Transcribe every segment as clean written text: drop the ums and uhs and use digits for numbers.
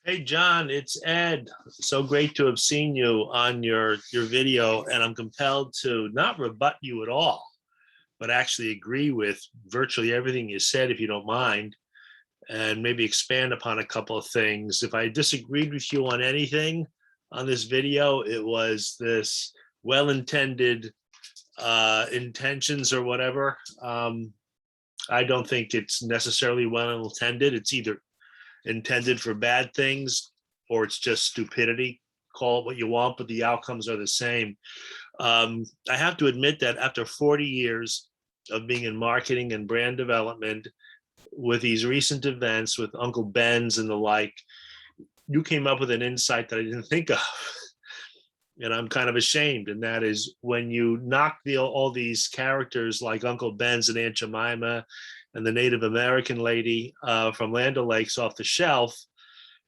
Hey John, it's Ed. So great to have seen you on your video, and I'm compelled to not rebut you at all, but actually agree with virtually everything you said, if you don't mind, and maybe expand upon a couple of things. If I disagreed with you on anything on this video, it was this well-intended intentions or whatever. I don't think it's necessarily well-intended. It's either intended for bad things or it's just stupidity. Call it what you want, but the outcomes are the same. I have to admit that after 40 years of being in marketing and brand development, with these recent events with Uncle Ben's and the like, you came up with an insight that I didn't think of. And I'm kind of ashamed. And that is when you knock all these characters like Uncle Ben's and Aunt Jemima and the Native American lady from Land O'Lakes off the shelf,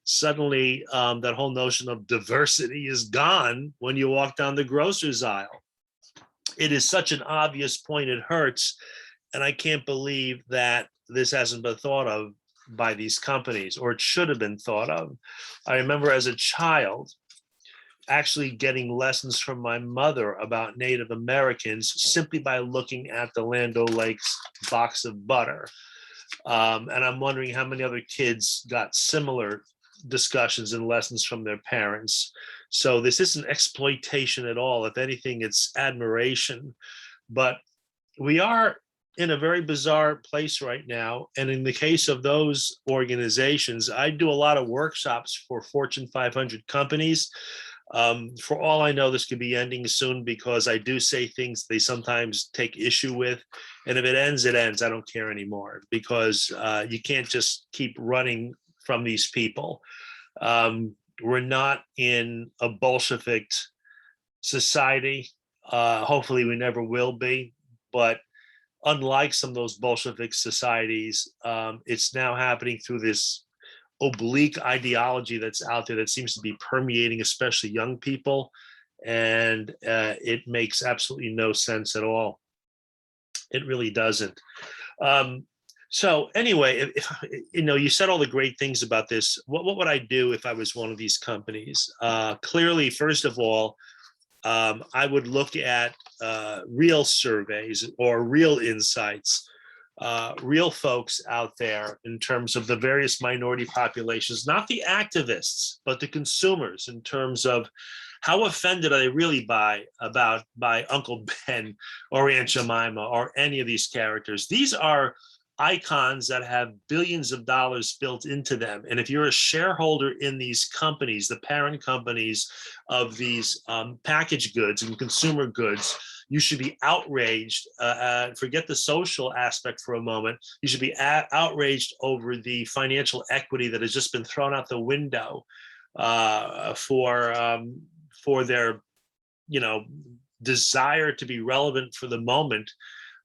suddenly that whole notion of diversity is gone when you walk down the grocer's aisle. It is such an obvious point, it hurts. And I can't believe that this hasn't been thought of by these companies, or it should have been thought of. I remember as a child actually getting lessons from my mother about Native Americans simply by looking at the Land O'Lakes box of butter. And I'm wondering how many other kids got similar discussions and lessons from their parents. So this isn't exploitation at all. If anything, it's admiration. But we are in a very bizarre place right now. And in the case of those organizations, I do a lot of workshops for Fortune 500 companies. For all I know, this could be ending soon because I do say things they sometimes take issue with. And if it ends, it ends. I don't care anymore because you can't just keep running from these people. We're not in a Bolshevik society. Hopefully we never will be. But unlike some of those Bolshevik societies, it's now happening through this oblique ideology that's out there that seems to be permeating, especially young people. And it makes absolutely no sense at all. It really doesn't. So anyway, you said all the great things about this. What would I do if I was one of these companies? Clearly, first of all, I would look at real surveys or real insights, real folks out there in terms of the various minority populations, not the activists, but the consumers, in terms of how offended are they really by Uncle Ben or Aunt Jemima or any of these characters. These are icons that have billions of dollars built into them. And if you're a shareholder in these companies, the parent companies of these packaged goods and consumer goods, you should be outraged. Forget the social aspect for a moment. You should be outraged over the financial equity that has just been thrown out the window for their, desire to be relevant for the moment,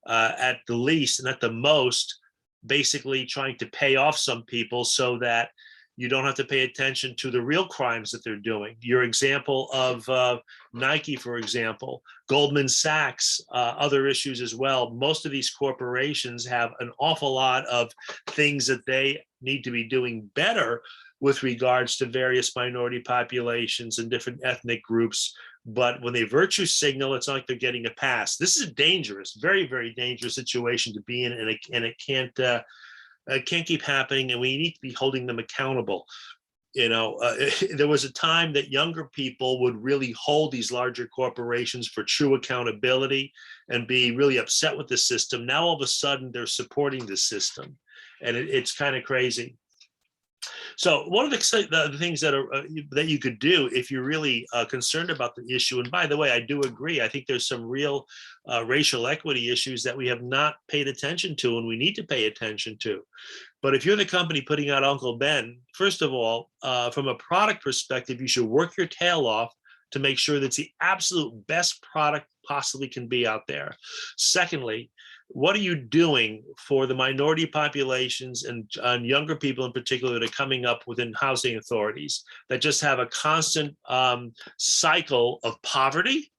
at the least, and at the most, basically trying to pay off some people so that you don't have to pay attention to the real crimes that they're doing. Your example of Nike, for example, Goldman Sachs, other issues as well. Most of these corporations have an awful lot of things that they need to be doing better with regards to various minority populations and different ethnic groups. But when they virtue signal, it's not like they're getting a pass. This is a dangerous, very, very dangerous situation to be in, and it can't keep happening, and we need to be holding them accountable. There was a time that younger people would really hold these larger corporations for true accountability and be really upset with the system. Now, all of a sudden, they're supporting the system, and it's kind of crazy. So one of the things that you could do if you're really concerned about the issue, and by the way, I do agree. I think there's some real racial equity issues that we have not paid attention to, and we need to pay attention to. But if you're the company putting out Uncle Ben, first of all, from a product perspective, you should work your tail off to make sure that it's the absolute best product possibly can be out there. Secondly, what are you doing for the minority populations and younger people in particular that are coming up within housing authorities that just have a constant cycle of poverty,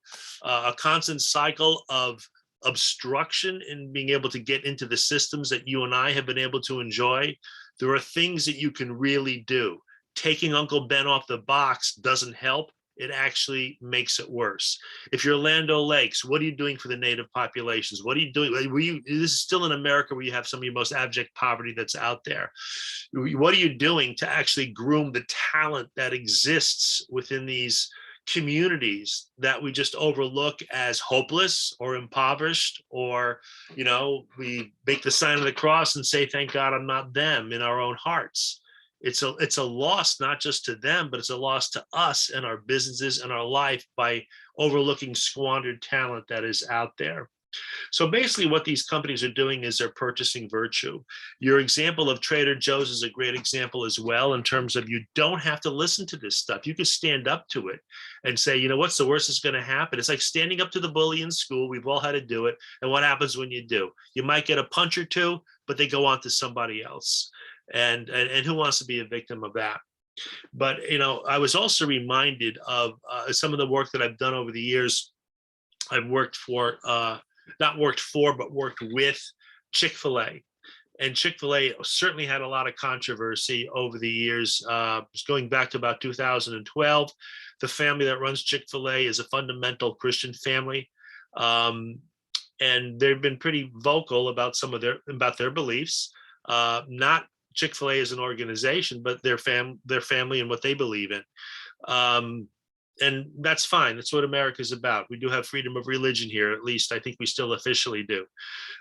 a constant cycle of obstruction in being able to get into the systems that you and I have been able to enjoy? There are things that you can really do. taking Uncle Ben off the box doesn't help. It actually makes it worse. If you're Land O'Lakes, what are you doing for the native populations? What are you doing? This is still in America where you have some of your most abject poverty that's out there. What are you doing to actually groom the talent that exists within these communities that we just overlook as hopeless or impoverished, or, we make the sign of the cross and say, thank God I'm not them in our own hearts. It's a loss, not just to them, but it's a loss to us and our businesses and our life by overlooking squandered talent that is out there. So basically what these companies are doing is they're purchasing virtue. Your example of Trader Joe's is a great example as well, in terms of you don't have to listen to this stuff. You can stand up to it and say, what's the worst that's going to happen? It's like standing up to the bully in school. We've all had to do it. And what happens when you do? You might get a punch or two, but they go on to somebody else. And who wants to be a victim of that? But, I was also reminded of some of the work that I've done over the years. I've worked for, not worked for, but worked with Chick-fil-A. And Chick-fil-A certainly had a lot of controversy over the years, going back to about 2012. The family that runs Chick-fil-A is a fundamental Christian family. And they've been pretty vocal about their beliefs, not Chick-fil-A as an organization, but their family and what they believe in. And that's fine. That's what America's about. We do have freedom of religion here, at least I think we still officially do.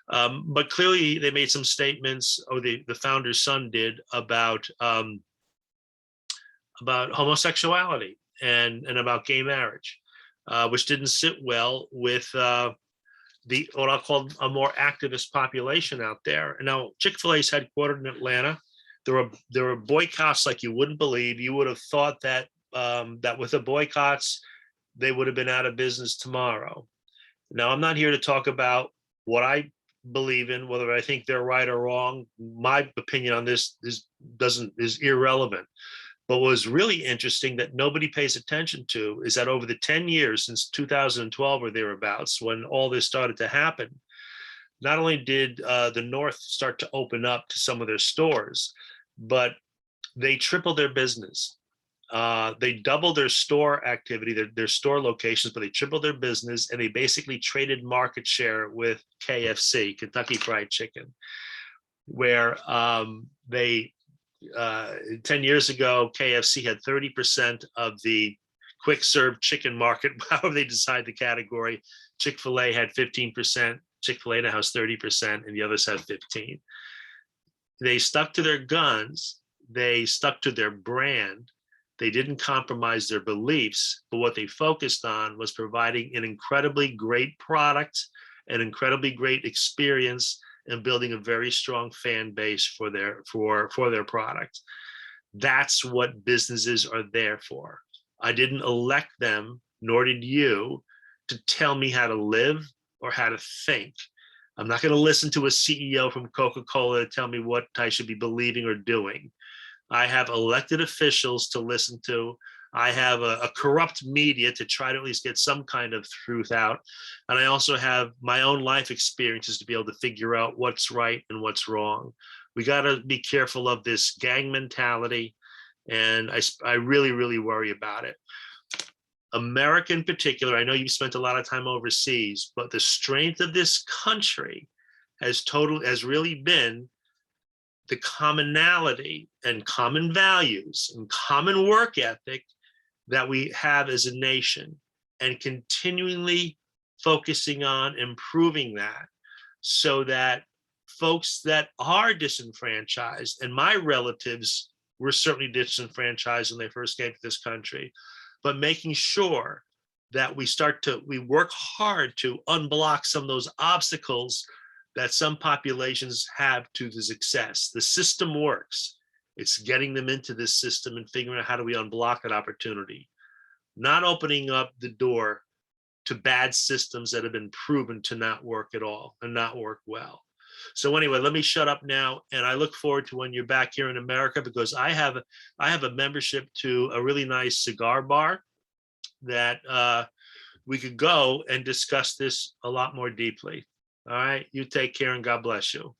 But clearly they made some statements, or the founder's son did, about homosexuality and about gay marriage, which didn't sit well with what I'll call a more activist population out there. And now Chick-fil-A is headquartered in Atlanta. There were boycotts like you wouldn't believe. You would have thought that that with the boycotts, they would have been out of business tomorrow. Now, I'm not here to talk about what I believe in, whether I think they're right or wrong. My opinion on this is irrelevant. But what was really interesting that nobody pays attention to is that over the 10 years since 2012 or thereabouts, when all this started to happen, not only did the North start to open up to some of their stores, but they tripled their business. They doubled their store activity, their store locations, but they tripled their business, and they basically traded market share with KFC, Kentucky Fried Chicken, where 10 years ago, KFC had 30% of the quick serve chicken market, however they decide the category. Chick-fil-A had 15%, Chick-fil-A now has 30%, and the others have 15%. They stuck to their guns, they stuck to their brand, they didn't compromise their beliefs, but what they focused on was providing an incredibly great product, an incredibly great experience, and building a very strong fan base for their product. That's what businesses are there for. I didn't elect them, nor did you, to tell me how to live or how to think. I'm not going to listen to a CEO from Coca-Cola to tell me what I should be believing or doing. I have elected officials to listen to. I have a corrupt media to try to at least get some kind of truth out. And I also have my own life experiences to be able to figure out what's right and what's wrong. We got to be careful of this gang mentality. And I really, really worry about it. America in particular, I know you've spent a lot of time overseas, but the strength of this country has really been the commonality and common values and common work ethic that we have as a nation, and continually focusing on improving that, so that folks that are disenfranchised, and my relatives were certainly disenfranchised when they first came to this country, but making sure that we work hard to unblock some of those obstacles that some populations have to the success. The system works. It's getting them into this system and figuring out how do we unblock that opportunity, not opening up the door to bad systems that have been proven to not work at all and not work well. So anyway, let me shut up now, and I look forward to when you're back here in America, because I have a membership to a really nice cigar bar that we could go and discuss this a lot more deeply. All right, you take care and God bless you.